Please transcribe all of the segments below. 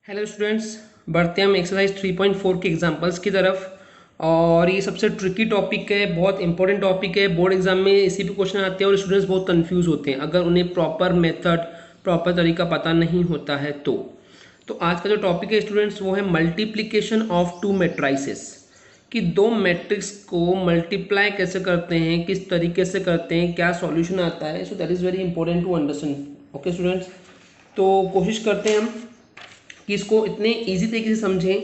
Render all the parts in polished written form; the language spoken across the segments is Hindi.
हेलो स्टूडेंट्स, बढ़ते हैं हम एक्सरसाइज 3.4 के एग्जांपल्स की तरफ। और ये सबसे ट्रिकी टॉपिक है, बहुत इंपॉर्टेंट टॉपिक है। बोर्ड एग्जाम में इसी पे क्वेश्चन आते हैं और स्टूडेंट्स बहुत कंफ्यूज होते हैं अगर उन्हें प्रॉपर मेथड, प्रॉपर तरीका पता नहीं होता है तो आज का जो टॉपिक है स्टूडेंट्स वो है मल्टीप्लीकेशन ऑफ टू मैट्राइसेस, कि दो मैट्रिक्स को मल्टीप्लाई कैसे करते हैं, किस तरीके से करते हैं, क्या सॉल्यूशन आता है। So that is very important to understand. Okay students, तो कोशिश करते हैं हम कि इसको इतने इजी तरीके से समझें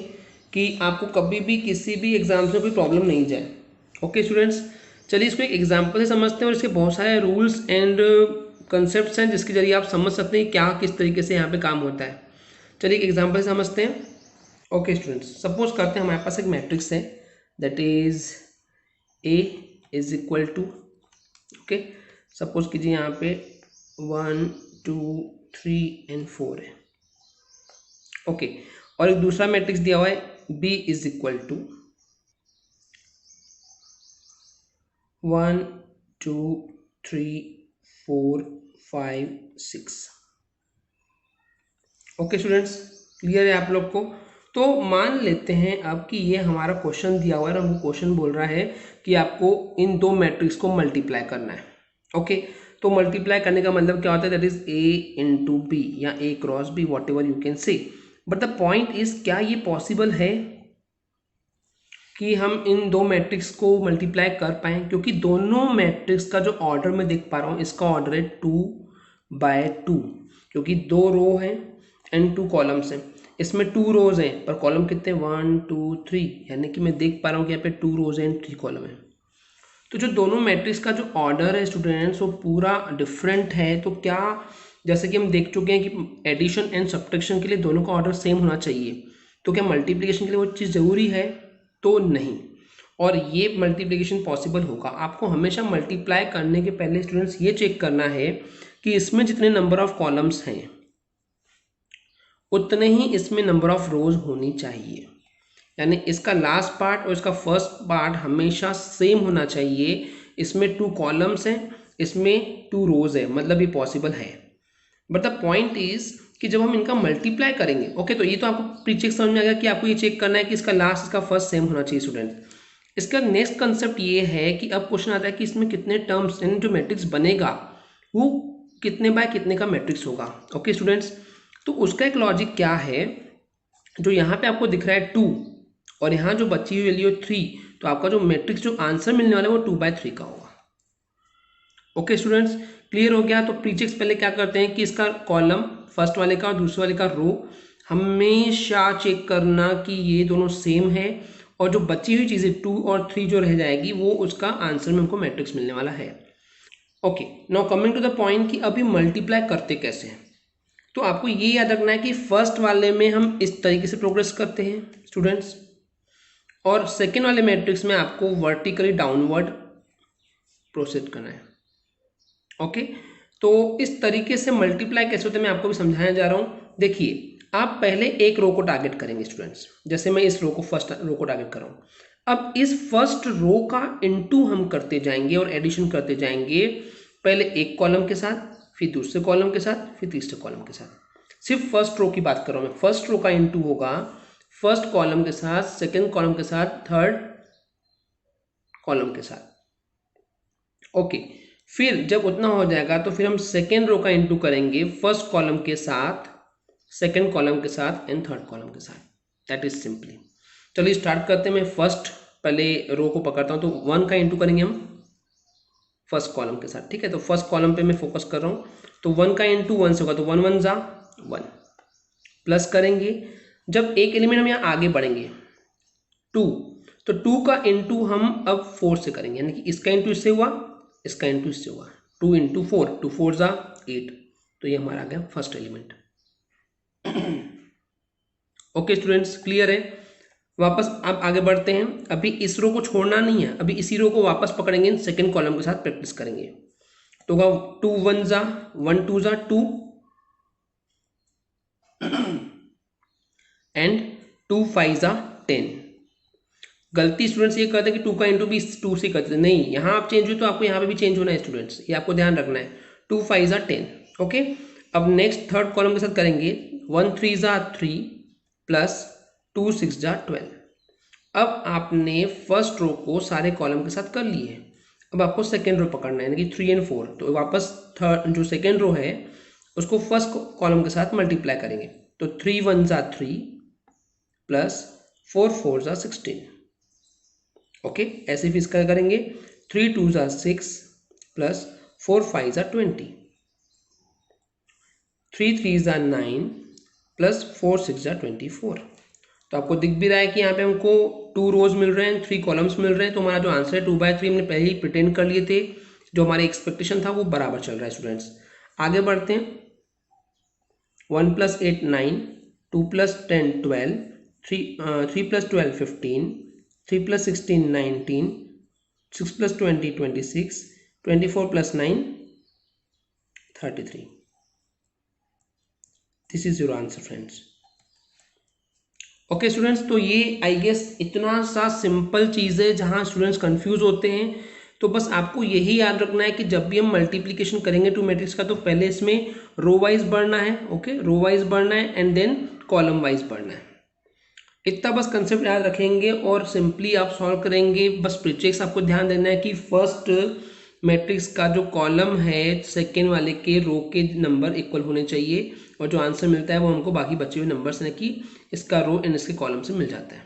कि आपको कभी भी किसी भी एग्जाम में कोई प्रॉब्लम नहीं जाए। ओके स्टूडेंट्स, चलिए इसको एक एग्जांपल से समझते हैं और इसके बहुत सारे रूल्स एंड कंसेप्ट्स हैं जिसके जरिए आप समझ सकते हैं क्या किस तरीके से यहाँ पे काम होता है। चलिए एक एग्जांपल से समझते हैं। ओके स्टूडेंट्स, सपोज करते हैं हमारे पास एक मैट्रिक्स है that is A is equal to, okay suppose कीजिए यहाँ पे 1 2 3 एंड 4 है। ओके और एक दूसरा मैट्रिक्स दिया हुआ है B is equal to 1 2 3 4 5 6। Okay students, clear है आप लोग को। तो मान लेते हैं अब कि ये हमारा क्वेश्चन दिया हुआ है, हमको क्वेश्चन बोल रहा है कि आपको इन दो मैट्रिक्स को मल्टीप्लाई करना है। ओके तो मल्टीप्लाई करने का मतलब क्या होता है, that is A into B या A cross B, whatever you can say. But the point is क्या ये पॉसिबल है कि हम इन दो मैट्रिक्स को मल्टीप्लाई कर पाएँ, क्योंकि दोनों मैट्रिक्स का जो ऑर्डर मैं देख पा रहा हूँ इसका ऑर्डर है 2/2, क्योंकि 2 रो हैं एंड 2 कॉलम्स हैं। इसमें 2 रोज हैं पर कॉलम कितने 1 2 3, यानी कि मैं देख पा रहा हूँ कि यहाँ पे 2 रोज एंड 3 कॉलम है। तो जो दोनों मैट्रिक्स का जो ऑर्डर है स्टूडेंट्स वो पूरा डिफरेंट है। तो क्या, जैसे कि हम देख चुके हैं कि एडिशन एंड सब्ट्रैक्शन के लिए दोनों का ऑर्डर सेम होना चाहिए, तो क्या मल्टीप्लिकेशन के लिए वो चीज़ ज़रूरी है? तो नहीं। और ये मल्टीप्लिकेशन पॉसिबल होगा, आपको हमेशा मल्टीप्लाई करने के पहले स्टूडेंट्स ये चेक करना है कि इसमें जितने नंबर ऑफ कॉलम्स हैं उतने ही इसमें नंबर ऑफ रोज होनी चाहिए। यानी इसका लास्ट पार्ट और इसका फर्स्ट पार्ट हमेशा सेम होना चाहिए। इसमें 2 कॉलम्स हैं, इसमें 2 रोज है, मतलब ये पॉसिबल है। बट द पॉइंट इज कि जब हम इनका मल्टीप्लाई करेंगे, ओके तो ये तो आपको प्री चेक समझ में आ गया कि आपको ये चेक करना है कि इसका लास्ट इसका फर्स्ट सेम होना चाहिए स्टूडेंट। इसका नेक्स्ट कंसेप्ट ये है कि अब क्वेश्चन आता है कि इसमें कितने टर्म्स यानी जो मैट्रिक्स बनेगा वो कितने बाय कितने का मैट्रिक्स होगा। ओके स्टूडेंट्स, तो उसका एक लॉजिक क्या है, जो यहाँ पे आपको दिख रहा है 2 और यहाँ जो बची हुई वैल्यू 3, तो आपका जो मैट्रिक्स जो आंसर मिलने वाला है वो 2/3 का होगा। ओके स्टूडेंट्स, क्लियर हो गया। तो प्रीचेक्स पहले क्या करते हैं कि इसका कॉलम फर्स्ट वाले का और दूसरे वाले का रो हमेशा चेक करना कि ये दोनों सेम है, और जो बची हुई चीज़ें 2 और 3 जो रह जाएगी वो उसका आंसर में हमको मैट्रिक्स मिलने वाला है। Okay now coming to the point कि अभी मल्टीप्लाई करते कैसे हैं। तो आपको ये याद रखना है कि फर्स्ट वाले में हम इस तरीके से प्रोग्रेस करते हैं स्टूडेंट्स, और सेकेंड वाले मैट्रिक्स में आपको वर्टिकली डाउनवर्ड प्रोसीड करना है। ओके तो इस तरीके से मल्टीप्लाई कैसे होते हैं मैं आपको भी समझाने जा रहा हूँ। देखिए, आप पहले एक रो को टारगेट करेंगे स्टूडेंट्स, जैसे मैं इस रो को फर्स्ट रो को टारगेट कर रहा हूँ। अब इस फर्स्ट रो का इनटू हम करते जाएंगे और एडिशन करते जाएंगे, पहले एक कॉलम के साथ, फिर दूसरे कॉलम के साथ, फिर तीसरे कॉलम के साथ। सिर्फ फर्स्ट रो की बात कर रहा हूँ मैं। फर्स्ट रो का इनटू होगा फर्स्ट कॉलम के साथ, सेकेंड कॉलम के साथ, थर्ड कॉलम के साथ। ओके फिर जब उतना हो जाएगा तो फिर हम सेकेंड रो का इनटू करेंगे फर्स्ट कॉलम के साथ, सेकेंड कॉलम के साथ एंड थर्ड कॉलम के साथ। That is simply. चलिए स्टार्ट करते हैं। मैं फर्स्ट पहले रो को पकड़ता हूँ, तो 1 का इनटू करेंगे हम फर्स्ट कॉलम के साथ, ठीक है। तो फर्स्ट कॉलम पे मैं फोकस कर रहा हूँ, तो 1 का इनटू 1 से होगा, तो 1 1 जा 1 प्लस करेंगे। जब एक एलिमेंट हम यहाँ आगे बढ़ेंगे 2, तो 2 का इनटू हम अब 4 से करेंगे, यानी कि इसका इनटू इससे हुआ, इसका इनटू इससे हुआ, 2 इंटू 4, 2 4 जा 8, तो ये हमारा आ गया first element. Okay students, clear है। वापस आप आगे बढ़ते हैं। अभी इस रो को छोड़ना नहीं है, अभी इसी रो को वापस पकड़ेंगे, सेकंड कॉलम के साथ प्रैक्टिस करेंगे। तो 2 1 जा 1 2 जा 2 एंड 2 5 जा 10। गलती स्टूडेंट्स ये करते हैं कि 2 का इंटू भी 2 से करते हैं, नहीं, यहाँ आप चेंज हुए तो आपको यहाँ पे भी चेंज होना है स्टूडेंट्स, ये आपको ध्यान रखना है। 2 5 जा 10। ओके अब नेक्स्ट थर्ड कॉलम के साथ करेंगे, 1 3 जा 3 प्लस 2 6 जा 12। अब आपने फर्स्ट रो को सारे कॉलम के साथ कर लिए। अब आपको सेकेंड रो पकड़ना है, यानी कि 3 और 4। तो वापस थर्ड जो सेकेंड रो है उसको फर्स्ट कॉलम के साथ मल्टीप्लाई करेंगे। तो 3 1 जा 3 प्लस 4 4 जा 16। ओके, ऐसे फिर इसका करेंगे 3 2 जा 6 प्लस 4 5 जा 20, 3 3 जा 9 प्लस 4 6 जा 24। तो आपको दिख भी रहा है कि यहाँ पे हमको 2 रोज मिल रहे हैं, 3 कॉलम्स मिल रहे हैं। तो हमारा जो आंसर है 2/3 हमने पहले ही प्रिटेंड कर लिए थे, जो हमारे एक्सपेक्टेशन था वो बराबर चल रहा है स्टूडेंट्स। आगे बढ़ते हैं। 1 + 8 9, 2 + 10 12, 3 + 12 15, 3 + 16 19, 6 + 20 26, 24 + 9 33। This is your answer friends. Okay students, तो ये आई गेस इतना सा सिंपल चीज़ है जहाँ स्टूडेंट्स कंफ्यूज होते हैं। तो बस आपको यही याद रखना है कि जब भी हम मल्टीप्लिकेशन करेंगे टू मैट्रिक्स का, तो पहले इसमें रो वाइज बढ़ना है। ओके, रो वाइज बढ़ना है एंड देन कॉलम वाइज बढ़ना है। इतना बस कंसेप्ट याद रखेंगे और सिंपली आप सॉल्व करेंगे। बस प्रीचेक्स आपको ध्यान देना है कि फर्स्ट मैट्रिक्स का जो कॉलम है सेकेंड वाले के रो के नंबर इक्वल होने चाहिए, और जो आंसर मिलता है वो हमको बाकी बचे हुए नंबर से कि इसका रो एंड इसके कॉलम से मिल जाता है।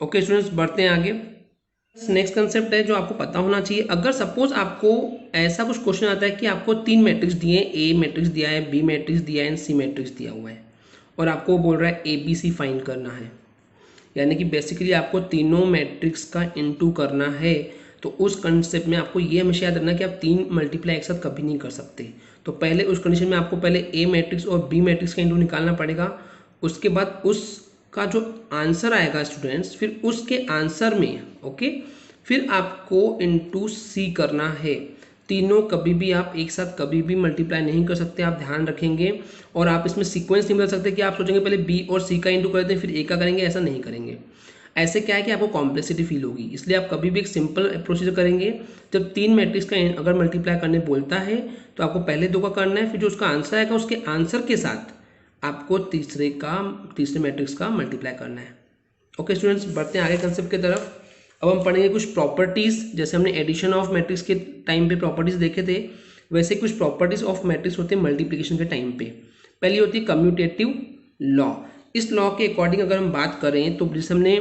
ओके स्टूडेंट्स, बढ़ते हैं आगे। नेक्स्ट कंसेप्ट है जो आपको पता होना चाहिए। अगर सपोज आपको ऐसा कुछ क्वेश्चन आता है कि आपको 3 मैट्रिक्स दिए, ए मैट्रिक्स दिया है, बी मैट्रिक्स दिया है एंड सी मैट्रिक्स दिया हुआ है, और आपको बोल रहा है ABC फाइंड करना है, यानी कि बेसिकली आपको तीनों मैट्रिक्स का इनटू करना है। तो उस कंसेप्ट में आपको ये हमेशा याद रखना कि आप 3 मल्टीप्लाई एक साथ कभी नहीं कर सकते। तो पहले उस कंडीशन में आपको पहले ए मैट्रिक्स और बी मैट्रिक्स का इनटू निकालना पड़ेगा। उसके बाद उसका जो आंसर आएगा स्टूडेंट्स, फिर उसके आंसर में ओके फिर आपको इनटू सी करना है। तीनों कभी भी आप एक साथ कभी भी मल्टीप्लाई नहीं कर सकते, आप ध्यान रखेंगे। और आप इसमें सीक्वेंस नहीं बदल सकते कि आप सोचेंगे पहले बी और सी का इंटू कर दें फिर ए का करेंगे, ऐसा नहीं करेंगे। ऐसे क्या है कि आपको कॉम्प्लेक्सिटी फील होगी, इसलिए आप कभी भी एक सिंपल प्रोसीजर करेंगे। जब 3 मैट्रिक्स का अगर मल्टीप्लाई करने बोलता है तो आपको पहले 2 का करना है, फिर जो उसका आंसर आएगा उसके आंसर के साथ आपको तीसरे मैट्रिक्स का मल्टीप्लाई करना है। ओके स्टूडेंट्स, बढ़ते हैं आगे कंसेप्ट की तरफ। अब हम पढ़ेंगे कुछ प्रॉपर्टीज। जैसे हमने एडिशन ऑफ मैट्रिक्स के टाइम पे प्रॉपर्टीज देखे थे, वैसे कुछ प्रॉपर्टीज ऑफ मैट्रिक्स होते हैं मल्टीप्लिकेशन के टाइम पे। पहली होती है कम्यूटेटिव लॉ। इस लॉ के अकॉर्डिंग अगर हम बात करें तो जैसे हमने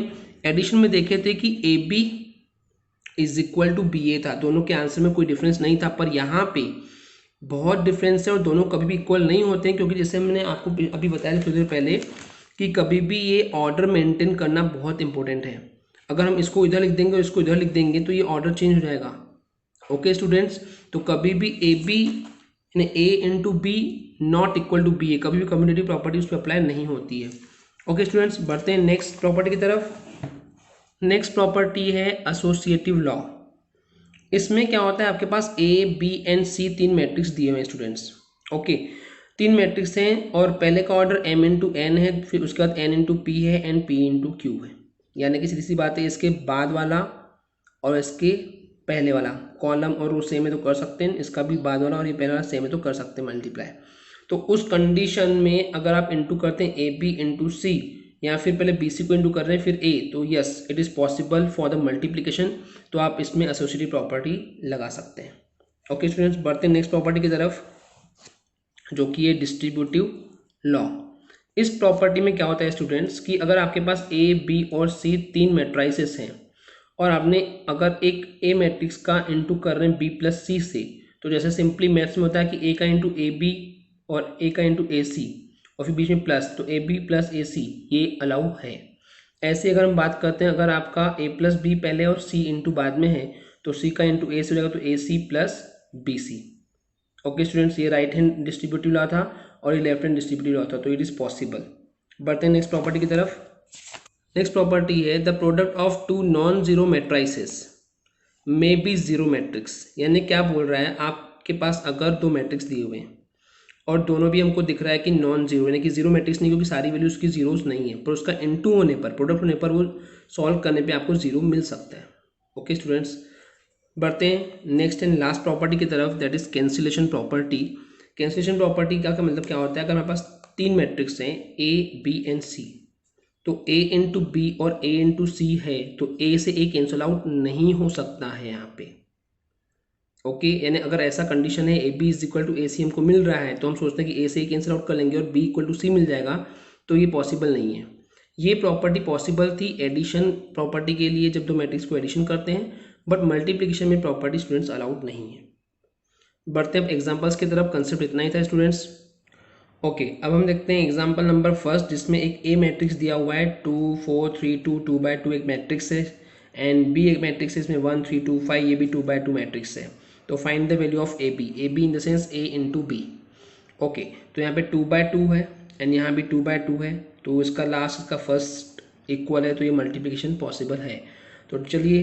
एडिशन में देखे थे कि AB = BA था, दोनों के आंसर में कोई डिफरेंस नहीं था। पर यहाँ पे बहुत डिफरेंस है और दोनों कभी भी इक्वल नहीं होते हैं, क्योंकि जैसे हमने आपको अभी बताया थोड़ी देर पहले कि कभी भी ये ऑर्डर मेंटेन करना बहुत इंपॉर्टेंट है। अगर हम इसको इधर लिख देंगे और इसको इधर लिख देंगे तो ये ऑर्डर चेंज हो जाएगा। ओके स्टूडेंट्स, तो कभी भी AB A × B not equal to BA, कभी भी कम्यूटेटिव प्रॉपर्टी उस पर अप्लाई नहीं होती है। ओके स्टूडेंट्स, बढ़ते हैं नेक्स्ट प्रॉपर्टी की तरफ। नेक्स्ट प्रॉपर्टी है एसोसिएटिव लॉ। इसमें क्या होता है, आपके पास A, B and C 3 matrix दिए हुए हैं स्टूडेंट्स। ओके, 3 मैट्रिक्स हैं और पहले का ऑर्डर M × N है, फिर उसके बाद N × P है एंड P × Q है। यानी कि सीधी सी बात है, इसके बाद वाला और इसके पहले वाला कॉलम और रो सेम है तो कर सकते हैं, इसका भी बाद वाला और ये पहले वाला सेम है तो कर सकते हैं मल्टीप्लाई। तो उस कंडीशन में अगर आप इंटू करते हैं AB × C या फिर पहले BC को इंटू कर रहे हैं फिर A, तो yes it is possible for the multiplication. तो आप इसमें एसोसिएटिव प्रॉपर्टी लगा सकते हैं। ओके स्टूडेंट्स, बढ़ते हैं नेक्स्ट प्रॉपर्टी की तरफ जो कि है डिस्ट्रीब्यूटिव लॉ। इस प्रॉपर्टी में क्या होता है स्टूडेंट्स कि अगर आपके पास A, B और C 3 मैट्राइसेस हैं और आपने अगर एक A मैट्रिक्स का इंटू कर रहे हैं B + C से, तो जैसे सिंपली मैथ्स में होता है कि A का इंटू AB और A का इंटू AC और फिर बीच में प्लस, तो AB + AC ये अलाउ है। ऐसे अगर हम बात करते हैं, अगर आपका A + B पहले और C इंटू बाद में है तो C का इंटू A से हो जाएगा तो AC + BC। ओके स्टूडेंट्स, ये राइट हैंड डिस्ट्रीब्यूटिव लॉ था और ये लेफ्ट हैंड डिस्ट्रीब्यूटिव लॉ था, तो इट इज़ पॉसिबल। बढ़ते हैं नेक्स्ट प्रॉपर्टी की तरफ। नेक्स्ट प्रॉपर्टी है the product of 2 non zero matrices may be zero matrix. यानी क्या बोल रहा है, आपके पास अगर 2 मैट्रिक्स दिए हुए हैं और दोनों भी हमको दिख रहा है कि नॉन जीरो, यानी कि जीरो मैट्रिक्स नहीं, क्योंकि सारी वैल्यूज की जीरोस नहीं है, पर उसका इनटू होने पर, प्रोडक्ट होने पर, वो सॉल्व करने पे आपको जीरो मिल सकता है। ओके स्टूडेंट्स, बढ़ते हैं नेक्स्ट एंड लास्ट प्रॉपर्टी की तरफ, that is cancellation property. Cancellation property का मतलब क्या होता है, अगर हमारे पास 3 मैट्रिक्स हैं A, B एंड C तो ए इंटू बी और ए इंटू सी है, तो ए से ए कैंसल आउट नहीं हो सकता है यहाँ पे। ओके, यानी अगर ऐसा कंडीशन है A B is equal to A C हमको मिल रहा है, तो हम सोचते हैं कि ए से ए कैंसिल आउट कर लेंगे और बी इक्वल टू सी मिल जाएगा, तो ये पॉसिबल नहीं है। ये प्रॉपर्टी पॉसिबल थी एडिशन प्रॉपर्टी के लिए जब दो मैट्रिक्स को एडिशन करते हैं, बट मल्टीप्लिकेशन में प्रॉपर्टी स्टूडेंट्स अलाउड नहीं है। बढ़ते अब एग्जाम्पल्स की तरफ। कंसेप्ट इतना ही था स्टूडेंट्स। ओके, अब हम देखते हैं एग्जाम्पल नंबर फर्स्ट, जिसमें एक ए मैट्रिक्स दिया हुआ है 2 4 3 2 2/2 एक मैट्रिक्स है, एंड बी एक मैट्रिक्स है, इसमें 1 3 2 5 ये भी 2/2 मैट्रिक्स है। तो find the value of A B in the sense A into B. Okay, तो यहाँ पे 2/2 है एंड यहाँ भी 2/2 है, तो इसका लास्ट इसका फर्स्ट इक्वल है, तो ये मल्टीप्लिकेशन पॉसिबल है। तो चलिए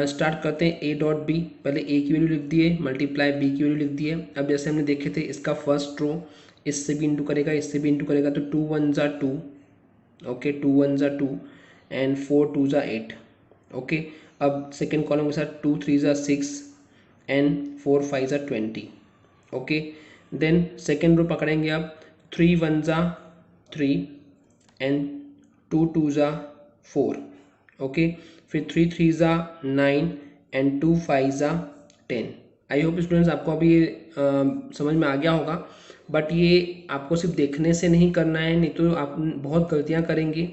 स्टार्ट करते हैं ए डॉट बी। पहले ए की वैल्यू लिख दिए, मल्टीप्लाई बी की वैल्यू लिख दिए। अब जैसे हमने देखे थे इसका फर्स्ट रो इससे भी इंटू करेगा, इससे भी इंटू करेगा, तो 2 1 ज़ा 2, ओके 2 1 ज़ा 2 एंड 4 2 ज़ा 8। ओके, अब सेकेंड कॉलम के साथ 2 3 ज़ा 6 एंड 4 5 ज़ा 20। ओके, देन सेकेंड रो पकड़ेंगे आप, 3 1 ज़ा 3 एंड 2 2 ज़ा 4। ओके, फिर 3 3 ज़ा 9 एंड 2 5 ज़ा 10। आई होप स्टूडेंट्स आपको अभी ये समझ में आ गया होगा, बट ये आपको सिर्फ देखने से नहीं करना है, नहीं तो आप बहुत गलतियां करेंगे।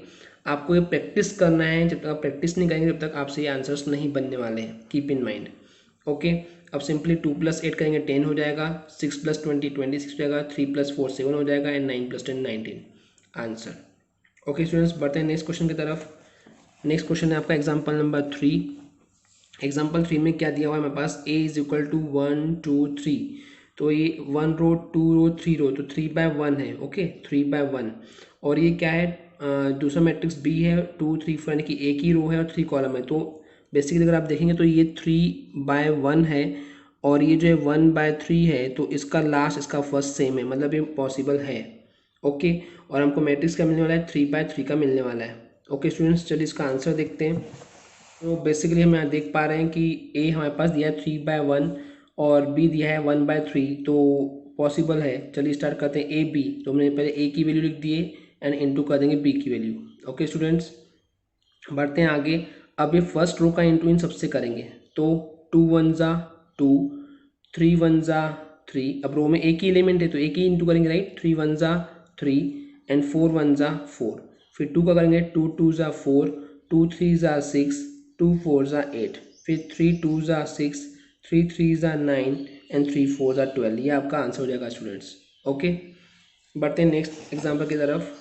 आपको ये प्रैक्टिस करना है, जब तक आप प्रैक्टिस नहीं करेंगे तब तक आपसे ये आंसर्स नहीं बनने वाले हैं, कीप इन माइंड। ओके, अब सिंपली 2 + 8 करेंगे 10 हो जाएगा, 6 + 20 26 हो जाएगा, 3 + 4 7 हो जाएगा एंड 9 + 10 19 आंसर। ओके स्टूडेंट्स, बढ़ते हैं नेक्स्ट क्वेश्चन की तरफ। नेक्स्ट क्वेश्चन है आपका एग्जाम्पल नंबर 3। एग्जाम्पल 3 में क्या दिया हुआ है हमारे पास, a इज इक्वल टू 1 2 3। तो ये 1 रो 2 रो 3 रो, तो 3/1 है। ओके, 3/1। और ये क्या है, दूसरा मैट्रिक्स b है 2 3 4, यानी कि एक ही रो है और 3 कॉलम है। तो बेसिकली अगर आप देखेंगे तो ये 3/1 है और ये जो है 1/3 है, तो इसका लास्ट इसका फर्स्ट सेम है, मतलब ये पॉसिबल है। ओके, और हमको मैट्रिक्स क्या मिलने वाला है, 3/3 का मिलने वाला है। ओके स्टूडेंट्स, चलिए इसका आंसर देखते हैं। तो बेसिकली हम यहाँ देख पा रहे हैं कि ए हमारे पास दिया है 3/1 और बी दिया है 1/3, तो पॉसिबल है। चलिए स्टार्ट करते हैं ए बी। तो हमने पहले ए की वैल्यू लिख दिए एंड इनटू कर देंगे बी की वैल्यू। ओके स्टूडेंट्स, बढ़ते हैं आगे। अब ये फर्स्ट रो का इंटू इन सबसे करेंगे, तो 2 1 ज़ा 2 3 1 ज़ा 3। अब रो में एक ही एलिमेंट है तो एक ही इंटू करेंगे, राइट। 3 1 ज़ा 3 एंड 4 1 ज़ा 4। फिर 2 का करेंगे, 2 2 ज़ा 4, 2 3 ज़ा 6, 2 4 ज़ा 8। फिर 3 2 ज़ा 6, 3 3 ज़ा 9 एंड 3 4 ज़ा 12। ये आपका आंसर हो जाएगा स्टूडेंट्स। ओके, बढ़ते हैं नेक्स्ट एग्जाम्पल की तरफ,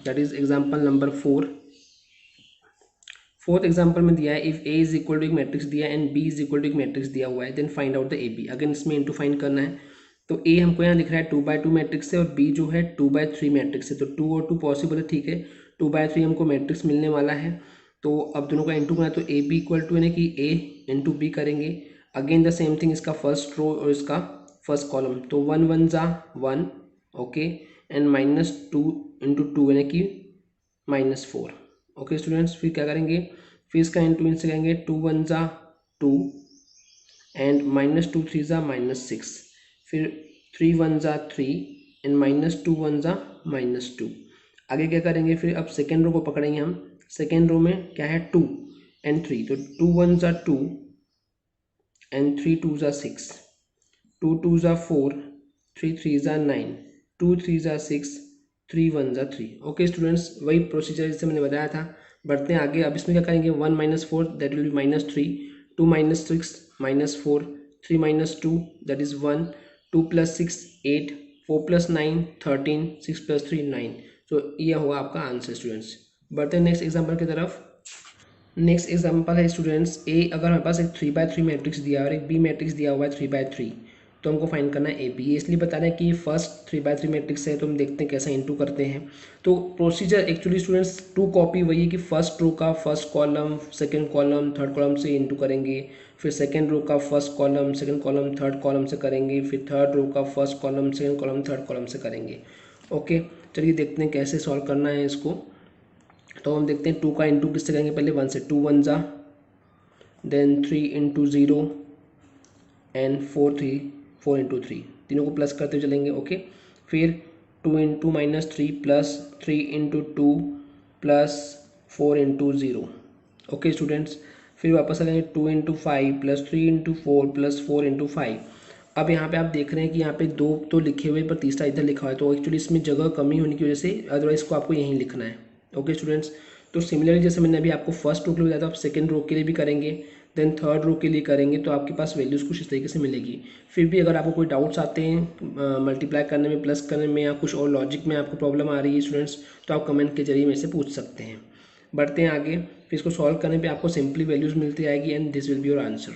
that is example number 4। Fourth example में दिया है, if A is equal to एक मैट्रिक्स दिया है and B is equal to एक मैट्रिक्स दिया हुआ है, then find out the A B. Again इसमें इंटू फाइंड करना है, तो ए हमको यहाँ दिख रहा है 2/2 मैट्रिक्स है और बी जो है 2/3 मैट्रिक्स है। तो 2 और 2 पॉसिबल है, ठीक है। 2/3 हमको मैट्रिक्स मिलने वाला है, तो अब दोनों का इंटू करना है, तो ए बी इक्वल टू यानी कि ए इंटू बी करेंगे। अगेन द सेम थिंग, इसका फर्स्ट रो और इसका फर्स्ट कॉलम, तो 1 1 ज़ा 1, ओके, एंड -2 इंटू 2 यानी कि -4। ओके स्टूडेंट्स, फिर क्या करेंगे, फिर इसका इंटू इनसे करेंगे, 2 1 ज़ा 2 एंड -2 3 ज़ा -6। फिर 3 1 ज़ा 3 एंड -2 1 ज़ा -2। आगे क्या करेंगे, फिर अब सेकेंड रो को पकड़ेंगे हम। सेकेंड रो में क्या है, 2 एंड 3, तो 2 1 ज़ा 2 एंड 3 2 ज़ा 6, 2 2 ज़ा 4, 3 3 ज़ा 9, 2 3 ज़ा 6, 3 1 ज़ा 3। ओके स्टूडेंट्स, वही प्रोसीजर जिससे मैंने बताया था। बढ़ते हैं आगे। अब इसमें क्या करेंगे, 1 - 4 that will B -3, 2 - 6 -4, 3 - 2 that is 1, 2 + 6 8, 4 + 9 13, 6 + 3 9। तो ये होगा आपका आंसर स्टूडेंट्स। बढ़ते हैं नेक्स्ट एग्जाम्पल की तरफ। नेक्स्ट एग्जाम्पल है स्टूडेंट्स, ए अगर हमारे पास एक 3/3 मैट्रिक्स दिया है और एक बी मैट्रिक्स दिया हुआ है 3/3, तो हमको फाइंड करना है ए बी। इसलिए बता रहे हैं कि फर्स्ट 3/3 मैट्रिक्स है, तो हम देखते हैं कैसा इंटू करते हैं। तो प्रोसीजर एक्चुअली स्टूडेंट्स 2 कॉपी वही है कि फर्स्ट रो का first column, second column, third column से इंटू करेंगे। फिर सेकंड रो का first column, second column, third column से करेंगे। फिर थर्ड रो का first column, second column, third column से करेंगे। ओके, चलिए देखते हैं कैसे सॉल्व करना है इसको। तो हम देखते हैं 2 का इंटू किससे करेंगे, पहले 1 से, 2 1 ज़ा, देन 3 इंटू 0 एंड 4 इंटू 3, तीनों को प्लस करते चलेंगे। ओके, फिर 2 into -3 plus 3 into 2 plus 4 into 0। Okay students, फिर वापस आ जाएंगे 2 into 5 plus 3 into 4 plus 4 into 5। अब यहाँ पे आप देख रहे हैं कि यहाँ पे 2 तो लिखे हुए पर तीसरा इधर लिखा हुआ है, तो एक्चुअली इसमें जगह कमी होने की वजह से अदरवाइज को आपको यहीं लिखना है। ओके स्टूडेंट्स, तो सिमिलरली जैसे मैंने अभी आपको फर्स्ट रो के लिए बताया था, आप सेकंड रो के लिए भी करेंगे, देन थर्ड रो के लिए करेंगे, तो आपके पास वैल्यूज़ कुछ इस तरीके से मिलेगी। फिर भी अगर आपको कोई डाउट्स आते हैं मल्टीप्लाई करने में, प्लस करने में, या कुछ और लॉजिक में आपको प्रॉब्लम आ रही है स्टूडेंट्स, तो आप कमेंट के जरिए मेरे से पूछ सकते हैं। बढ़ते हैं आगे, फिर इसको सॉल्व करने पे आपको सिंपली वैल्यूज़ मिलती आएगी and this will be your answer.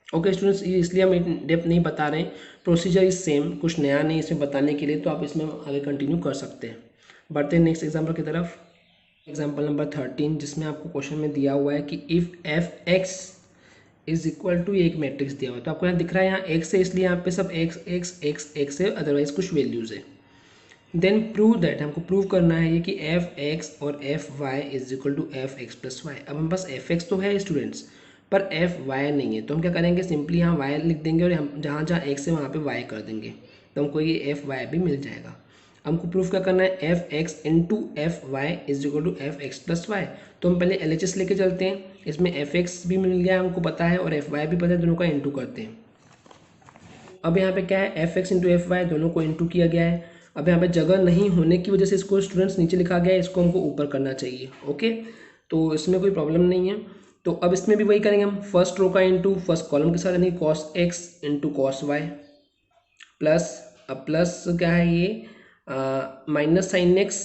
Okay students, ये इसलिए हम इन डेप्थ नहीं बता रहे हैं, प्रोसीजर इज सेम, कुछ नया नहीं इसमें बताने के लिए, तो आप इसमें आगे कंटिन्यू कर सकते हैं। बढ़ते हैं नेक्स्ट एग्जाम्पल की तरफ, एग्जाम्पल नंबर 13, जिसमें आपको क्वेश्चन में दिया हुआ है कि if F X is equal to एक मैट्रिक्स दिया हुआ है, तो आपको यहाँ दिख रहा है यहाँ एक्स है, इसलिए यहाँ पे सब एक्स एक्स एक्स एक्स है, अदरवाइज कुछ वैल्यूज़ है। देन प्रूव दैट, हमको प्रूव करना है ये कि एफ एक्स और F Y is equal to F X plus Y. अब हम पास एफ एक्स तो है स्टूडेंट्स, पर एफ वाई नहीं है, तो हम क्या करेंगे, सिंपली यहाँ वाई लिख देंगे और हम जहाँ जहाँ एक्स है वहाँ पे वाई कर देंगे, तो हमको ये एफ वाई भी मिल जाएगा। हमको प्रूफ क्या करना है, F X into F Y is equal to F X plus Y. तो हम पहले एल एच एस लेके चलते हैं, इसमें एफ एक्स भी मिल गया हमको पता है और एफ वाई भी पता है, दोनों का इंटू करते हैं। अब यहाँ पे क्या है, F X into F Y दोनों को इंटू किया गया है। अब यहाँ पे जगह नहीं होने की वजह से इसको स्टूडेंट्स नीचे लिखा गया है, इसको हमको ऊपर करना चाहिए। ओके, तो इसमें कोई प्रॉब्लम नहीं है। तो अब इसमें भी वही करेंगे हम, फर्स्ट रो का इंटू फर्स्ट कॉलम के साथ, यानी cos x into cos Y plus, अब प्लस क्या है ये, minus sine x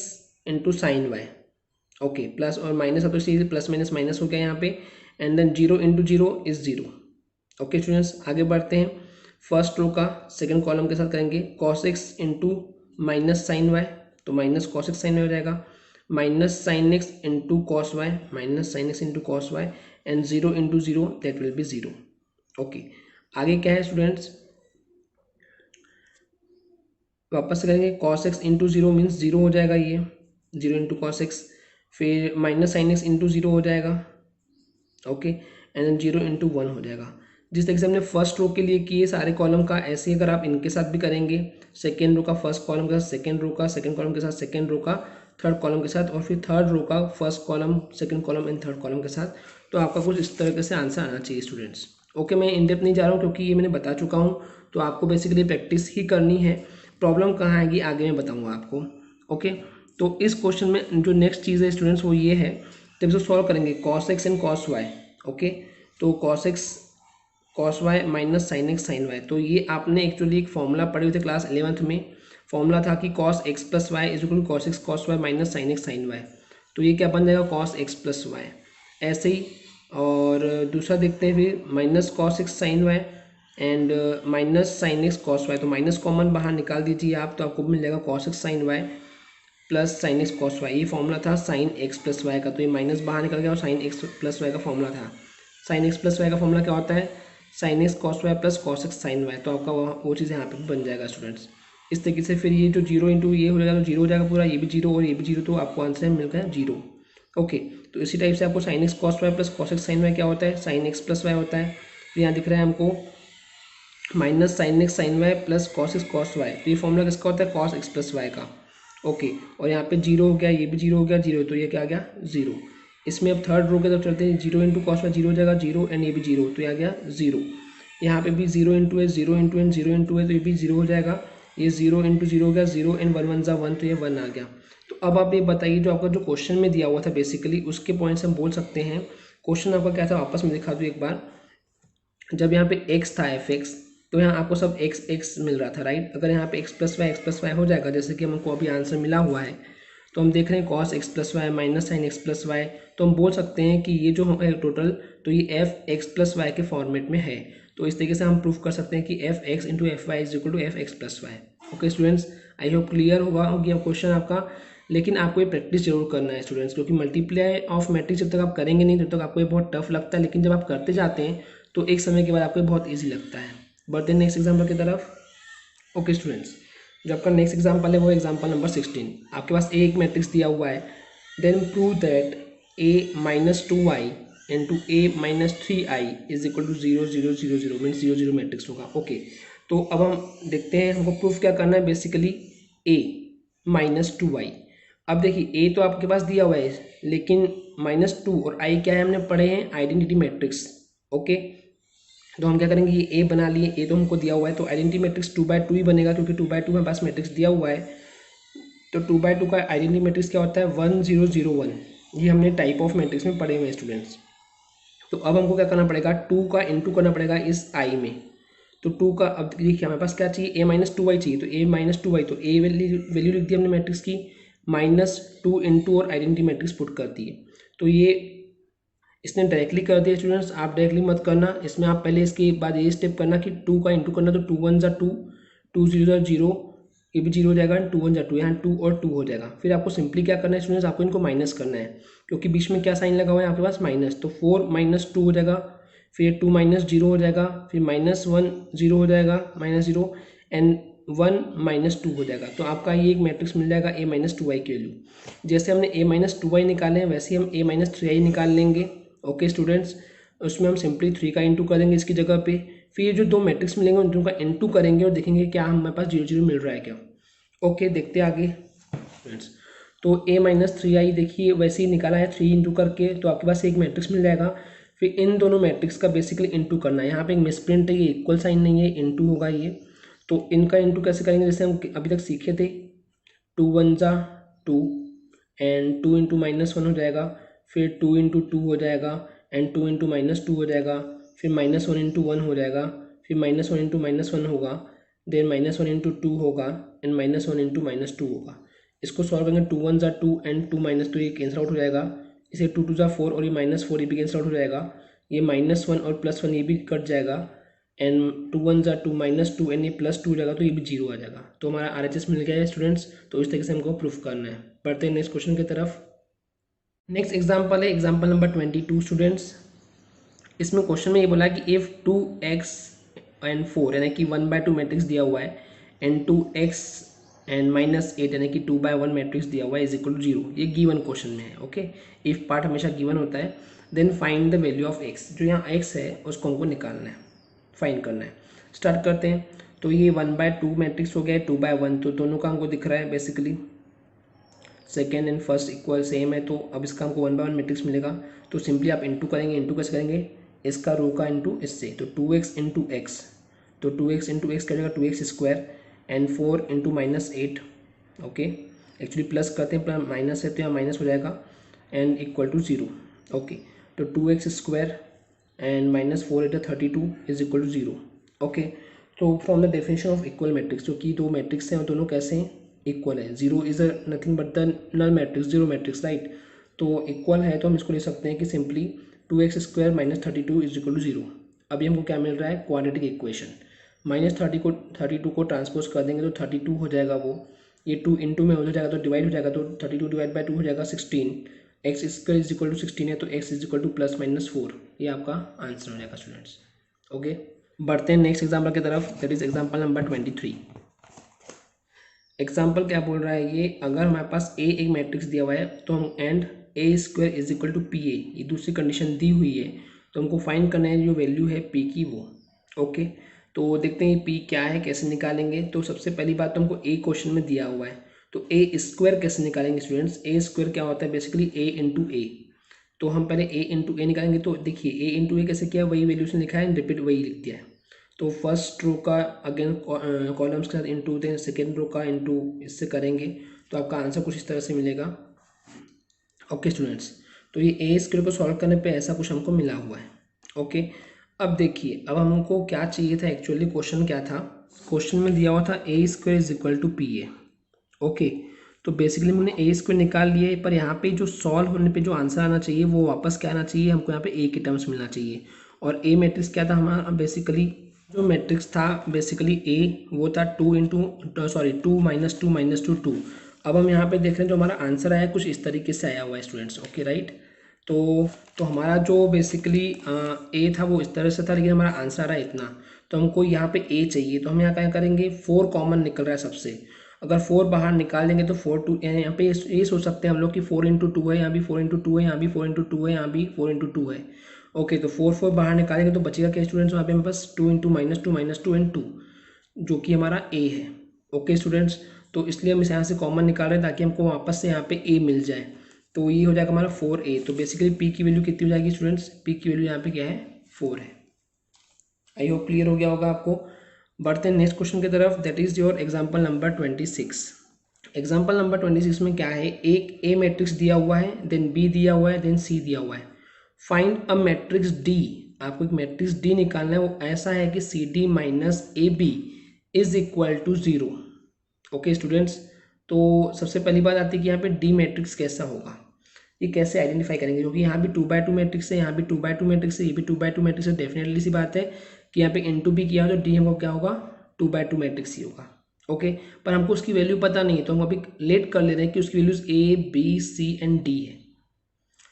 into sine Y. Okay, plus और माइनस, अब तो सीधे प्लस माइनस माइनस हो गया यहाँ पे, and than zero into zero is zero. Okay students, आगे बढ़ते हैं, फर्स्ट रो का सेकंड कॉलम के साथ करेंगे, cos x into minus sine Y, तो minus cos x sine y हो जाएगा, minus sine x into cos Y, minus sine x into cos y, and zero into zero that will be zero. Okay, आगे क्या है स्टूडेंट्स, वापस से करेंगे, cos x into zero means zero हो जाएगा, ये जीरो इंटू कॉस एक्स, फिर minus sine x into zero हो जाएगा। Okay, and than zero into one हो जाएगा। जिस तरीके से हमने फर्स्ट रो के लिए किए सारे कॉलम का, ऐसे ही अगर आप इनके साथ भी करेंगे, सेकेंड रो का फर्स्ट कॉलम के साथ, सेकेंड रो का सेकेंड कॉलम के साथ, सेकेंड रो का थर्ड कॉलम के साथ, और फिर थर्ड रो का first column second column and third column के साथ, तो आपका कुछ इस तरीके से आंसर आना चाहिए स्टूडेंट्स। ओके, मैं इन डेप्थ नहीं जा रहा हूँ क्योंकि ये मैंने बता चुका हूँ, तो आपको बेसिकली प्रैक्टिस ही करनी है। प्रॉब्लम कहाँ आएगी आगे मैं बताऊँगा आपको। ओके, तो इस क्वेश्चन में जो नेक्स्ट चीज़ है स्टूडेंट्स वो ये है, जब इसको सॉल्व करेंगे, cos x and cos y. Okay, तो cos x cos Y minus sine x sine Y, तो ये आपने एक्चुअली एक फॉर्मूला पढ़े हुए थे क्लास 11th में, फॉर्मूला था कि cos X plus Y is equal to cos x cos Y minus sine x sine Y, तो ये क्या बन जाएगा, कॉस एक्स प्लस वाई। ऐसे ही और दूसरा देखते हैं फिर, minus cos x sine Y and minus sine X cos Y, तो माइनस कॉमन बाहर निकाल दीजिए आप, तो आपको मिल जाएगा cos x sine Y plus sine X cos Y. ये फॉर्मूला था साइन एक्स प्लस वाई का, तो ये माइनस बाहर निकल गया और साइन एक्स प्लस वाई का फॉर्मूला था। साइन एक्स प्लस वाई का फॉर्मूला क्या होता है, sine X cos Y plus cos x sine Y, तो आपका वो चीज़ यहाँ पे बन जाएगा स्टूडेंट्स। इस तरीके से फिर ये जो जीरो इंटू ये हो जाएगा, तो जीरो हो जाएगा पूरा, ये भी जीरो और ये भी जीरो, तो आपको आंसर मिल गया जीरो। ओके, तो इसी टाइप से आपको sine X cos Y plus cos x sine Y क्या होता है, साइन एक्स प्लस वाई होता है। तो यहाँ दिख रहा है हमको minus sine x sine Y plus cos x cos Y, तो ये फॉर्मूला किसका होता है, कॉस एक्स प्लस वाई का। ओके, और यहाँ पे जीरो हो गया, ये भी जीरो हो गया, जीरो, तो ये क्या आ गया, जीरो। इसमें अब थर्ड रो के तरफ चलते हैं, zero into cos Y zero हो जाएगा, जीरो एंड ये भी जीरो, तो ये आ गया जीरो। यहाँ पे भी जीरो इंटू है, zero into and zero into है, तो ये भी जीरो हो जाएगा, ये जीरो इंटू जीरो हो गया, जीरो एंड वन वन जा वन, तो ये वन आ गया। तो अब आप ये बताइए, जो आपका जो क्वेश्चन में दिया हुआ था बेसिकली उसके पॉइंट्स हम बोल सकते हैं। क्वेश्चन आपका क्या था, वापस मैं दिखा दूँ एक बार। जब यहाँ पे एक्स था एफ एक्स, तो यहाँ आपको सब एक्स एक्स मिल रहा था, राइट। अगर यहाँ पे एक्स प्लस वाई हो जाएगा, जैसे कि हमको अभी आंसर मिला हुआ है, तो हम देख रहे हैं cos X plus Y minus sine X plus Y, तो हम बोल सकते हैं कि ये जो है टोटल, तो ये एफ एक्स प्लस वाई के फॉर्मेट में है। तो इस तरीके से हम प्रूफ कर सकते हैं कि F X into F Y is equal to F X plus Y. Okay students, I hope clear हो गया क्वेश्चन आपका, लेकिन आपको ये प्रैक्टिस जरूर करना है स्टूडेंट्स, क्योंकि मल्टीप्लाई ऑफ मैट्रिक्स जब तक आप करेंगे नहीं तब तक आपको ये बहुत टफ लगता है, लेकिन जब आप करते जाते हैं तो एक समय के बाद आपको बहुत ईजी लगता है। बढ़ते हैं नेक्स्ट एग्जाम्पल की तरफ। ओके स्टूडेंट्स, जो आपका नेक्स्ट एग्जाम्पल है वो एग्जाम्पल नंबर 16। आपके पास एक मैट्रिक्स दिया हुआ है, then prove that A minus 2i into A minus 3i is equal to 0 0 0 0 means 0 0 matrix होगा। ओके, तो अब हम देखते हैं हमको प्रूफ क्या करना है, बेसिकली a माइनस 2i। अब देखिए ए तो आपके पास दिया हुआ है, लेकिन -2 और आई क्या है हमने पढ़े हैं, आइडेंटिटी मैट्रिक्स। ओके, तो हम क्या करेंगे, ये ए बना लिए, ए तो हमको दिया हुआ है, तो आइडेंटिटी मैट्रिक्स 2/2 ही बनेगा, क्योंकि 2/2 हमारे पास मैट्रिक्स दिया हुआ है। तो 2/2 का आइडेंटिटी मैट्रिक्स क्या होता है, 1 0 0 1। ये हमने टाइप ऑफ मैट्रिक्स में पढ़े हुए हैं स्टूडेंट्स। तो अब हमको क्या करना पड़ेगा, 2 का इंटू करना पड़ेगा इस आई में। तो 2 का, अब देखिए हमारे पास क्या चाहिए, a-2y चाहिए, तो a-2y, तो a वैल्यू लिख दी हमने मैट्रिक्स की, -2 इंटू और आइडेंटिटी मैट्रिक्स पुट कर दिए। तो ये इसने डायरेक्टली कर दिया स्टूडेंट्स, आप डायरेक्टली मत करना, इसमें आप पहले इसके बाद ये स्टेप करना कि 2 का इंटू करना, तो 2 1 ज़ा 2, 2 0 ज़ा 0, ये भी 0 हो जाएगा, 2 1 ज़ा 2, यहाँ 2 और 2 हो जाएगा। फिर आपको सिंपली क्या करना है स्टूडेंट्स, आपको इनको माइनस करना है, क्योंकि बीच में क्या साइन लगा हुआ है आपके पास, माइनस। तो 4 - 2 हो जाएगा, फिर 2 - 0 हो जाएगा, फिर -1 0 हो जाएगा, -0 एंड 1 - 2 हो जाएगा। तो आपका ये एक मैट्रिक्स मिल जाएगा a-2y की वैल्यू। जैसे हमने a-2y निकाले हैं, वैसे ही हम a-3i निकाल लेंगे। ओके स्टूडेंट्स, उसमें हम सिंपली 3 का इंटू करेंगे इसकी जगह पे, फिर जो दो मैट्रिक्स मिलेंगे उन दोनों का इंटू करेंगे और देखेंगे क्या हमारे पास 0 0 मिल रहा है क्या। ओके, देखते हैं आगे फ्रेंड्स। तो a-3i देखिए वैसे ही निकाला है 3 इंटू करके, तो आपके पास एक मैट्रिक्स मिल जाएगा। फिर इन दोनों मैट्रिक्स का बेसिकली इंटू करना है, यहाँ पे एक मिसप्रिंट है, ये इक्वल साइन नहीं है, इंटू होगा ये। तो इनका इंटू कैसे करेंगे, जैसे हम अभी तक सीखे थे, 2 1 ज़ा 2 एंड 2 इंटू -1 हो जाएगा, फिर 2 इंटू 2 हो जाएगा एंड 2 इंटू -2 हो जाएगा, फिर -1 इंटू 1 हो जाएगा, फिर -1 इंटू -1 होगा, देन -1 इंटू 2 होगा एंड -1 इंटू -2 होगा। इसको सॉल्व करेंगे, 2 1 ज़ा 2 एंड 2 -2 ये कैंसिल आउट हो जाएगा, इसे 2 2 ज़ा 4 और ये -4 ये भी कैंसिल आउट हो जाएगा, ये -1 और +1 ये भी कट जाएगा एंड 2 1 ज़ा 2 -2 एंड ये +2 हो जाएगा, तो ये भी 0 आ जाएगा। तो हमारा RHS मिल गया है स्टूडेंट्स। तो इस तरीके से हमको प्रूफ करना है। बढ़ते हैं नेक्स्ट क्वेश्चन की तरफ। नेक्स्ट एग्जाम्पल है एग्जाम्पल नंबर 22 स्टूडेंट्स। इसमें क्वेश्चन में ये बोला है कि इफ़ 2x एंड 4 यानी कि 1/2 मैट्रिक्स दिया हुआ है एंड 2x एंड -8 यानी कि 2/1 मैट्रिक्स दिया हुआ है इज इक्वल टू 0। ये गिवन क्वेश्चन में है। ओके, इफ पार्ट हमेशा गिवन होता है। Then find the value of x, जो यहाँ x है उसको हमको निकालना है, फाइंड करना है। स्टार्ट करते हैं। तो ये 1/2 मैट्रिक्स हो गया है, 2/1, तो दोनों का हमको दिख रहा है basically, second and first equal same है, तो अब इसका हमको 1/1 मैट्रिक्स मिलेगा। तो सिंपली आप इंटू करेंगे, इंटू कैसे करेंगे, इसका रो का इंटू इससे, तो 2x इंटू एक्स, तो 2x इंटू एक्स क्या हो जाएगा 2x² and 4 into -8। Okay, actually plus करते हैं, प्लस माइनस है तो यहाँ माइनस हो जाएगा एंड इक्वल टू 0। ओके, तो 2x² and -4 × 32 is equal to 0। Okay, तो from the definition of equal matrix, जो कि दो मैट्रिक्स हैं और दोनों कैसे हैं, इक्वल है। 0 is a nothing but the null matrix, zero matrix, right. तो इक्वल है तो हम इसको ले सकते हैं कि simply 2x² - 32 is equal to 0। अभी हमको क्या मिल रहा है, क्वाड्रेटिक इक्वेशन। -32 को ट्रांसपोज कर देंगे तो 32 हो जाएगा वो, ये 2 इंटू में हो जाएगा तो डिवाइड हो जाएगा, तो 32 डिवाइड बाई 2 हो जाएगा 16। x² इज इक्वल टू 16 है, तो x इज इक्वल टू +-4, ये आपका आंसर हो जाएगा स्टूडेंट्स। ओके, बढ़ते हैं नेक्स्ट एग्जाम्पल की तरफ, that is example number 23। Example क्या बोल रहा है ये, अगर हमारे पास a एक मैट्रिक्स दिया हुआ है तो हम and a² is equal to pa, ये दूसरी कंडीशन दी हुई है, तो हमको फाइंड करना है जो वैल्यू है p की वो। ओके, तो देखते हैं p क्या है, कैसे निकालेंगे। तो सबसे पहली बात तो हमको a क्वेश्चन में दिया हुआ है, तो a² कैसे निकालेंगे स्टूडेंट्स। a² क्या होता है, बेसिकली a इंटू ए। तो हम पहले a इंटू ए निकालेंगे, तो देखिए a इंटू ए कैसे किया, वही वैल्यू से लिखा है, रिपीट वही लिख दिया है। तो फर्स्ट रो का अगेन कॉलम्स के साथ इंटू दें, सेकेंड रो का इंटू इससे करेंगे, तो आपका आंसर कुछ इस तरह से मिलेगा। ओके स्टूडेंट्स, तो ये a² को सॉल्व करने पे ऐसा कुछ हमको मिला हुआ है। ओके, अब देखिए, अब हमको क्या चाहिए था एक्चुअली, क्वेश्चन क्या था, क्वेश्चन में दिया हुआ था a² is equal to pa। Okay, तो बेसिकली हमने a² निकाल लिए, पर यहाँ पे जो सॉल्व होने पे जो आंसर आना चाहिए वो वापस क्या आना चाहिए, हमको यहाँ पे a के टर्म्स मिलना चाहिए। और a मैट्रिक्स क्या था हमारा, बेसिकली जो मैट्रिक्स था बेसिकली a वो था 2 - 2 - 2 2। अब हम यहाँ पे देख रहे हैं जो हमारा आंसर आया कुछ इस तरीके से आया हुआ है स्टूडेंट्स। Okay, right. तो हमारा जो बेसिकली a था वो इस तरह से था, लेकिन हमारा आंसर आ रहा है इतना, तो हमको यहाँ पे a चाहिए। तो हम यहाँ क्या करेंगे, 4 कॉमन निकल रहा है सबसे, अगर 4 बाहर निकाल देंगे तो 4 2 यहाँ पे ये सोच सकते हैं हम लोग कि 4 × 2 है, यहाँ भी 4 × 2 है, यहाँ भी 4 × 2 है, यहाँ भी 4 × 2 है। ओके, तो 4 4 बाहर निकालेंगे तो बचेगा क्या स्टूडेंट्स, वहाँ पे हमारे पास 2 × -2 - 2 एंड 2, जो कि हमारा a है। ओके स्टूडेंट्स, तो इसलिए हम इसे यहाँ से कॉमन निकाल रहे हैं ताकि हमको वापस से यहाँ पे ए मिल जाए। तो ये हो जाएगा हमारा 4a। तो बेसिकली पी की वैल्यू कितनी हो जाएगी स्टूडेंट्स, पी की वैल्यू यहाँ पे क्या है 4 है। आई होप क्लियर हो गया होगा आपको। बढ़ते हैं नेक्स्ट क्वेश्चन की तरफ, that is your example number 26। Example number 26 में क्या है, एक ए मैट्रिक्स दिया हुआ है, देन बी दिया हुआ है, देन सी दिया हुआ है। फाइंड अ मैट्रिक्स डी, आपको एक मैट्रिक्स डी निकालना है, वो ऐसा है कि C D minus A B is equal to 0। Okay students, तो सबसे पहली बात आती है कि यहाँ पे डी मैट्रिक्स कैसा होगा, ये कैसे आइडेंटिफाई करेंगे, क्योंकि यहाँ भी 2x2 मैट्रिक्स है, यहाँ भी 2x2 मैट्रिक्स है, ये भी 2x2 मैट्रिक्स है। डेफिनेटली सी बात है कि यहाँ पे इंटू बी किया हो तो डी हमको क्या होगा 2x2 मैट्रिक्स ही होगा। ओके, पर हमको उसकी वैल्यू पता नहीं है, तो हम अभी लेट कर ले रहे हैं कि उसकी values A B C and D है।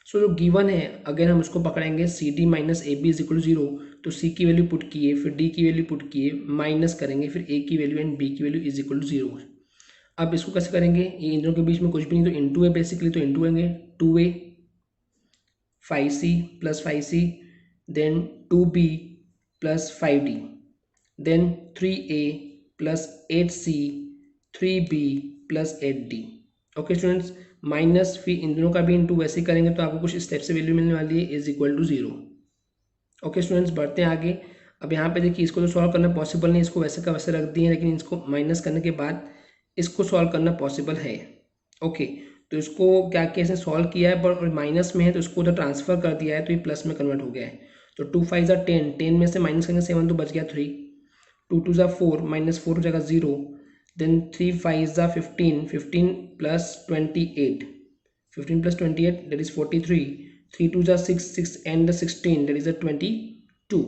सो जो गिवन है अगर हम उसको पकड़ेंगे C D minus A B is equal to 0, तो सी की वैल्यू पुट किए, फिर डी की वैल्यू पुट किए, माइनस करेंगे, फिर ए की वैल्यू एंड बी की वैल्यू इज इक्वल टू 0। अब इसको कैसे करेंगे, ये इन दोनों के बीच में कुछ भी नहीं, तो इंटू है बेसिकली, तो इंटू करेंगे 2a 5c plus 5c, then 2b plus 5d, then 3a plus 8c 3b plus 8d। Okay students, minus फिर इन दोनों का भी इंटू वैसे करेंगे तो आपको कुछ स्टेप से वैल्यू मिलने वाली है is equal to 0। Okay students, बढ़ते हैं आगे। अब यहाँ पे देखिए इसको तो सॉल्व करना पॉसिबल नहीं, इसको वैसे का वैसे रख दिए, लेकिन इसको माइनस करने के बाद इसको सॉल्व करना पॉसिबल है। ओके, तो इसको क्या किया, इसने सॉल्व किया है पर माइनस में है तो इसको उधर ट्रांसफर कर दिया है, तो ये प्लस में कन्वर्ट हो गया है। तो 2 5 ज़ा 10, 10 में से माइनस करेंगे 7 तो बच गया 3, 2 2 ज़ा 4, माइनस 4 हो जाएगा 0, देन 3 5 ज़ा 15, 15 प्लस 28, 15 प्लस 28 दैट इज 43, 3 2 ज़ा 6, 6 एंड 16 दैट इज 22।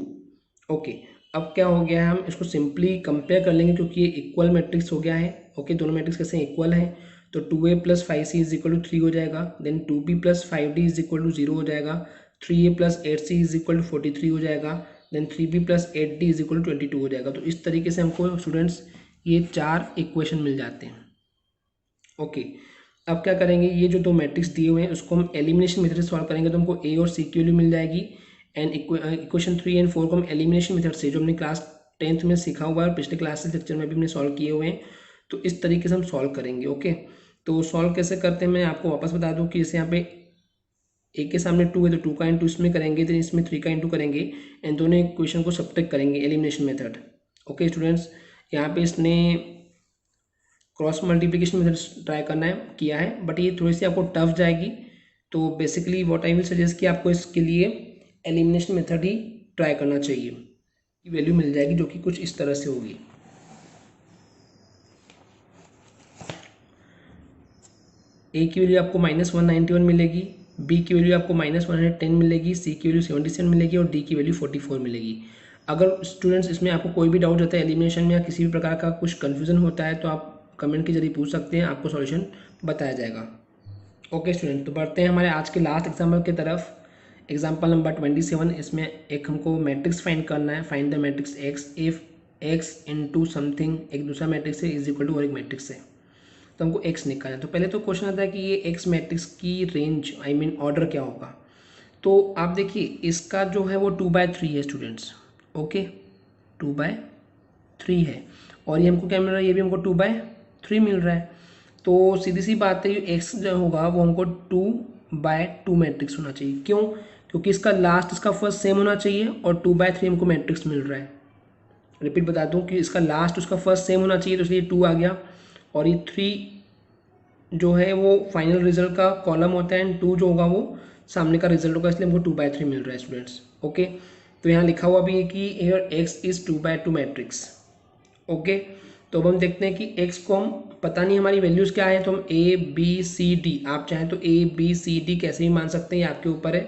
ओके, अब क्या हो गया है, हम इसको सिंपली कंपेयर कर लेंगे क्योंकि ये इक्वल मैट्रिक्स हो गया है। ओके, दोनों मैट्रिक्स कैसे इक्वल हैं, तो 2a plus 5c is equal to 3 हो जाएगा, then 2b plus 5d is equal to 0 हो जाएगा, 3a plus 8c is equal to 43 हो जाएगा, then 3b plus 8d is equal to 22 हो जाएगा। तो इस तरीके से हमको स्टूडेंट्स ये 4 इक्वेशन मिल जाते हैं। ओके, अब क्या करेंगे, ये जो दो मैट्रिक्स दिए हुए हैं उसको हम एलिमिनेशन मेथड से सॉल्व करेंगे, तो हमको a और c की वैल्यू मिल जाएगी, एंड इक्वेशन 3 एंड 4 को हम एलिमिनेशन मेथड से जो हमने क्लास 10th में सीखा हुआ है और पिछले क्लास से लेक्चर में भी हमने सॉल्व किए हुए हैं, तो इस तरीके से हम सॉल्व करेंगे। ओके, तो सॉल्व कैसे करते हैं मैं आपको वापस बता दूं कि जैसे यहाँ पे ए के सामने 2 है तो 2 का इंटू इसमें करेंगे, तो इसमें 3 का इंटू करेंगे, एंड दोनों इक्वेशन को सब्ट्रैक्ट करेंगे एलिमिनेशन मेथड। ओके स्टूडेंट्स, यहाँ पे इसने क्रॉस मल्टीप्लिकेशन मेथड ट्राई करना है किया है, बट ये थोड़ी सी आपको टफ जाएगी, तो basically what I will suggest कि आपको इसके लिए एलिमिनेशन मेथड ही ट्राई करना चाहिए, वैल्यू मिल जाएगी जो कि कुछ इस तरह से होगी। ए की वैल्यू आपको -191 मिलेगी, बी की वैल्यू आपको -110 मिलेगी, सी की वैल्यू 77 मिलेगी और डी की वैल्यू 44 मिलेगी। अगर स्टूडेंट्स इसमें आपको कोई भी डाउट होता है एलिमिनेशन में या किसी भी प्रकार का कुछ कन्फ्यूजन होता है तो आप कमेंट के जरिए पूछ सकते हैं, आपको सॉल्यूशन बताया जाएगा। ओके स्टूडेंट, तो बढ़ते हैं हमारे आज के लास्ट एग्जाम्पल की तरफ, एग्जाम्पल नंबर 27। इसमें एक हमको मैट्रिक्स फाइंड करना है, find the matrix x if x into something, एक दूसरा मैट्रिक्स है इज इक्वल टू और एक मैट्रिक्स है, तो हमको एक्स निकालना है। तो पहले तो क्वेश्चन आता है कि ये एक्स मैट्रिक्स की रेंज आई मीन ऑर्डर क्या होगा। तो आप देखिए इसका जो है वो 2/3 है स्टूडेंट्स। ओके, 2/3 है, और ये हमको क्या मिल रहा है, ये भी हमको 2/3 मिल रहा है। तो सीधी सी बात है, ये एक्स जो होगा वो हमको 2/2 मैट्रिक्स होना चाहिए। क्यों, क्योंकि इसका लास्ट इसका फर्स्ट सेम होना चाहिए और 2/3 हमको मैट्रिक्स मिल रहा है। रिपीट बता दूं कि इसका लास्ट उसका फर्स्ट सेम होना चाहिए, तो इसलिए 2 आ गया, और ये 3 जो है वो फाइनल रिजल्ट का कॉलम होता है, एंड 2 जो होगा वो सामने का रिजल्ट होगा, इसलिए हमको 2/3 मिल रहा है स्टूडेंट्स। ओके, तो यहाँ लिखा हुआ भी है कि here x is 2/2 matrix. Okay, तो अब हम देखते हैं कि एक्स को हम पता नहीं हमारी वैल्यूज़ क्या है, तो हम ए बी सी डी, आप चाहें तो ए बी सी डी कैसे भी मान सकते हैं, ये आपके ऊपर है।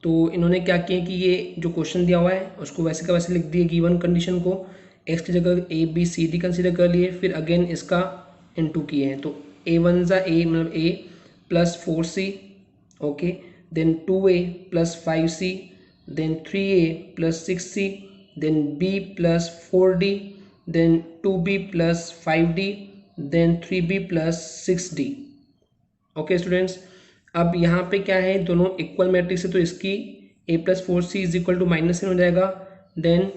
तो इन्होंने क्या किया कि ये जो क्वेश्चन दिया हुआ है उसको वैसे का वैसे लिख दिए, गिवन कंडीशन को एक्स की जगह A B C D consider कर लिए, फिर अगेन इसका इनटू किए हैं, तो a1 ज़ा ए मतलब a plus 4c, okay, then 2a plus 5c, then 3a plus 6c, then b plus 4d, then 2b plus 5d, then 3b plus 6d। Okay students, अब यहाँ पे क्या है, दोनों इक्वल मैट्रिक्स है, तो इसकी a plus 4c is equal to -n हो जाएगा, then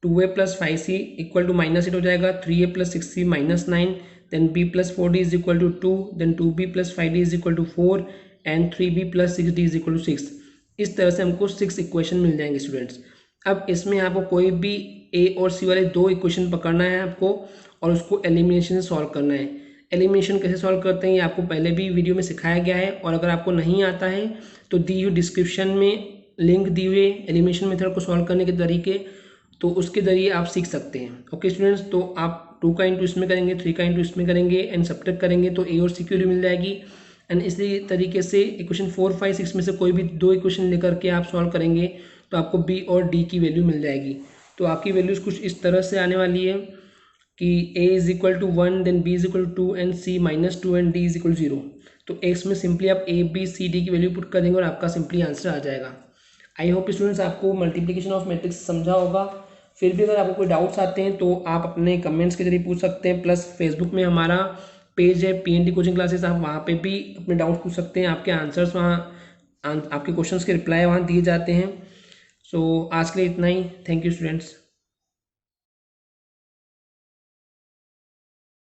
2a plus 5c equal to -8 हो जाएगा, 3a plus 6c -9, then b plus 4d is equal to 2, then 2b plus 5d is equal to 4 and 3b plus 6d is equal to 6। इस तरह से हमको 6 इक्वेशन मिल जाएंगे स्टूडेंट्स। अब इसमें आपको कोई भी ए और सी वाले 2 इक्वेशन पकड़ना है आपको और उसको एलिमिनेशन से सॉल्व करना है। एलिमिनेशन कैसे सॉल्व करते हैं ये आपको पहले भी वीडियो में सिखाया गया है, और अगर आपको नहीं आता है तो दी हुई डिस्क्रिप्शन में लिंक दिए हुए एलिमिनेशन मेथड को सॉल्व करने के तरीके, तो उसके ज़रिए आप सीख सकते हैं। ओके स्टूडेंट्स, तो आप 2 का इंटू इसमें करेंगे, 3 का इंटू इसमें करेंगे एंड सब्ट्रैक्ट करेंगे तो ए और सी की वैल्यू मिल जाएगी। एंड इसी तरीके से इक्वेशन 4, 5, 6 में से कोई भी 2 इक्वेशन लेकर के आप सॉल्व करेंगे तो आपको बी और डी की वैल्यू मिल जाएगी। तो आपकी वैल्यूज़ कुछ इस तरह से आने वाली है कि a is equal to 1, then b is equal to 2 and c -2 and d is equal 0। तो x में सिंपली आप a b c d की वैल्यू पुट कर देंगे और आपका सिंपली आंसर आ जाएगा। आई होप स्टूडेंट्स आपको मल्टीप्लिकेशन ऑफ मैट्रिक्स समझा होगा। फिर भी अगर आपको कोई डाउट्स आते हैं तो आप अपने कमेंट्स के जरिए पूछ सकते हैं, प्लस फेसबुक में हमारा पेज है PND कोचिंग क्लासेस, आप वहाँ पे भी अपने डाउट पूछ सकते हैं। आपके आंसर्स वहाँ, आपके क्वेश्चंस के रिप्लाई वहाँ दिए जाते हैं। सो आज के लिए इतना ही। Thank you students.